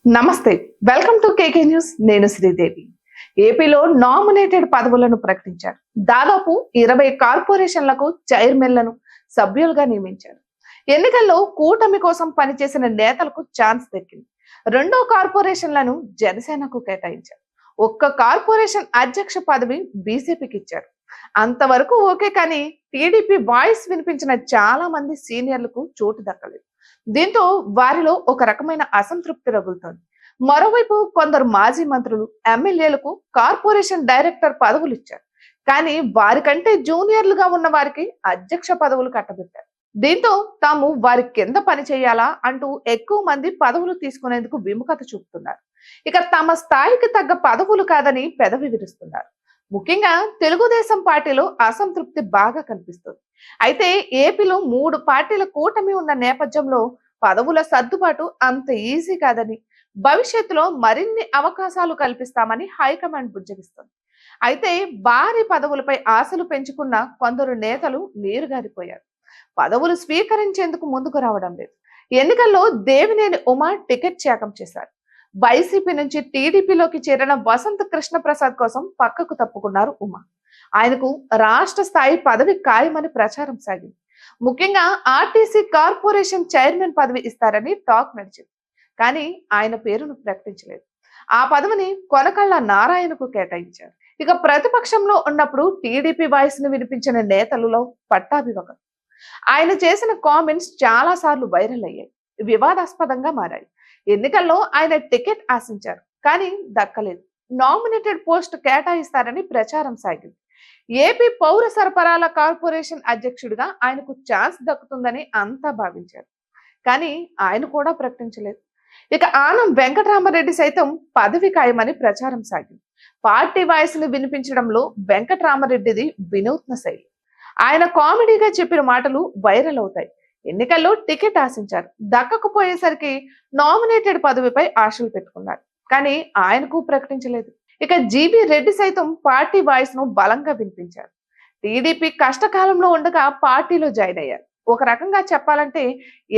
నమస్తే, welcome to KK news. నేను శ్రీదేవి. ఏపీలో నామినేటెడ్ పదవులను ప్రకటించారు. దాదాపు 20 కార్పొరేషన్లకు చైర్మన్లను సభ్యులుగా నియమించారు. ఎన్నికల్లో కూటమి కోసం పనిచేసిన నేతలకు ఛాన్స్ దక్కింది. 2 కార్పొరేషన్లను జనసేనకు కేటాయించారు. ఒక్క కార్పొరేషన్ అధ్యక్ష పదవి బీజేపీకి ఇచ్చారు. అంతవరకు ఓకే, కానీ టీడీపీ వాయిస్ వినిపించిన చాలా మంది సీనియర్లకు చోటు దక్కలేదు. దీంతో వారిలో ఒక రకమైన అసంతృప్తి రగులుతోంది. మరోవైపు కొందరు మాజీ మంత్రులు, ఎమ్మెల్యేలకు కార్పొరేషన్ డైరెక్టర్ పదవులు ఇచ్చారు. కానీ వారికంటే జూనియర్లుగా ఉన్న వారికి అధ్యక్ష పదవులు కట్టబెట్టారు. దీంతో తాము వారి కింద పని చేయాలా అంటూ ఎక్కువ మంది పదవులు తీసుకునేందుకు విముఖత చూపుతున్నారు. ఇక తమ స్థాయికి తగ్గ పదవులు కాదని పెదవి విరుస్తున్నారు. ముఖ్యంగా తెలుగుదేశం పార్టీలో అసంతృప్తి బాగా కనిపిస్తుంది. అయితే ఏపీలో 3 పార్టీల కూటమి ఉన్న నేపథ్యంలో పదవుల సర్దుబాటు అంత ఈజీ కాదని, భవిష్యత్తులో మరిన్ని అవకాశాలు కల్పిస్తామని హైకమాండ్ బుజ్జగిస్తుంది. అయితే భారీ పదవులపై ఆశలు పెంచుకున్న కొందరు నేతలు నీరుగారిపోయారు. పదవులు స్వీకరించేందుకు ముందుకు రావడం లేదు. ఎన్నికల్లో దేవినేని ఉమా టికెట్ త్యాగం చేశారు. వైసీపీ నుంచి టీడీపీలోకి చేరిన వసంత కృష్ణ ప్రసాద్ కోసం పక్కకు తప్పుకున్నారు ఉమా. ఆయనకు రాష్ట్ర స్థాయి పదవి ఖాయమని ప్రచారం సాగింది. ముఖ్యంగా ఆర్టీసీ కార్పొరేషన్ చైర్మన్ పదవి ఇస్తారని టాక్ నడిచింది. కానీ ఆయన పేరును ప్రకటించలేదు. ఆ పదవిని కొనకళ్ళ నారాయణకు కేటాయించారు. ఇక ప్రతిపక్షంలో ఉన్నప్పుడు టీడీపీ వాయిస్ ను వినిపించిన నేతలలో పట్టాభి ఒకరు. ఆయన చేసిన కామెంట్స్ చాలా సార్లు వైరల్ అయ్యాయి, వివాదాస్పదంగా మారాయి. ఎన్నికల్లో ఆయన టికెట్ ఆశించారు, కానీ దక్కలేదు. నామినేటెడ్ పోస్ట్ కేటాయిస్తారని ప్రచారం సాగింది. ఏపీ పౌర సరఫరాల కార్పొరేషన్ అధ్యక్షుడిగా ఆయనకు ఛాన్స్ దక్కుతుందని అంతా భావించారు. కానీ ఆయన కూడా ప్రకటించలేదు. ఇక ఆనం వెంకటరామరెడ్డి సైతం పదవి ఖాయమని ప్రచారం సాగింది. పార్టీ వాయిస్ ను వినిపించడంలో వెంకటరామరెడ్డిది వినూత్న శైలి. ఆయన కామెడీగా చెప్పిన మాటలు వైరల్ అవుతాయి. ఎన్నికల్లో టికెట్ ఆశించారు, దక్కకపోయేసరికి నామినేటెడ్ పదవిపై ఆశలు పెట్టుకున్నారు. కానీ ఆయనకు ప్రకటించలేదు. ఇక జీబీ రెడ్డి సైతం పార్టీ వాయిస్ ను బలంగా వినిపించారు. టీడీపీ కష్టకాలంలో ఉండగా పార్టీలో జాయిన్ అయ్యారు. ఒక రకంగా చెప్పాలంటే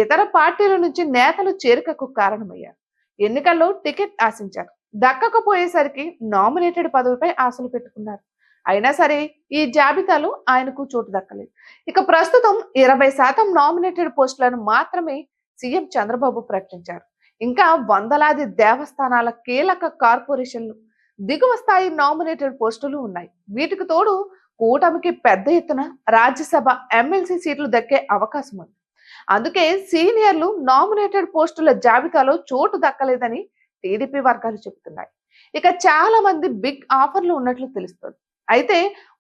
ఇతర పార్టీల నుంచి నేతలు చేరికకు కారణమయ్యారు. ఎన్నికల్లో టికెట్ ఆశించారు, దక్కకపోయేసరికి నామినేటెడ్ పదవిపై ఆశలు పెట్టుకున్నారు. అయినా సరే ఈ జాబితాలో ఆయనకు చోటు దక్కలేదు. ఇక ప్రస్తుతం 20% నామినేటెడ్ పోస్టులను మాత్రమే సీఎం చంద్రబాబు ప్రకటించారు. ఇంకా వందలాది దేవస్థానాల కీలక కార్పొరేషన్లు, దిగువ స్థాయి నామినేటెడ్ పోస్టులు ఉన్నాయి. వీటికి తోడు కూటమికి పెద్ద ఎత్తున రాజ్యసభ, ఎమ్మెల్సీ సీట్లు దక్కే అవకాశం ఉంది. అందుకే సీనియర్లు నామినేటెడ్ పోస్టుల జాబితాలో చోటు దక్కలేదని టీడీపీ వర్గాలు చెబుతున్నాయి. ఇక చాలా మంది బిగ్ ఆఫర్లు ఉన్నట్లు తెలుస్తుంది. అయితే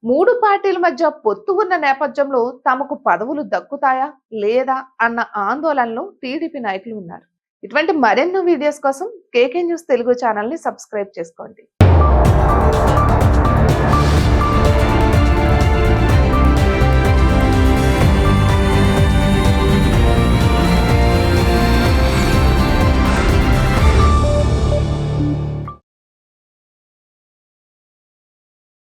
3 పార్టీల మధ్య పొత్తు ఉన్న నేపథ్యంలో తమకు పదవులు దక్కుతాయా లేదా అన్న ఆందోళనలో టీడీపీ నాయకులు ఉన్నారు. ఇటువంటి మరెన్నో వీడియోస్ కోసం కేకే న్యూస్ తెలుగు ఛానల్ ని సబ్స్క్రైబ్ చేసుకోండి.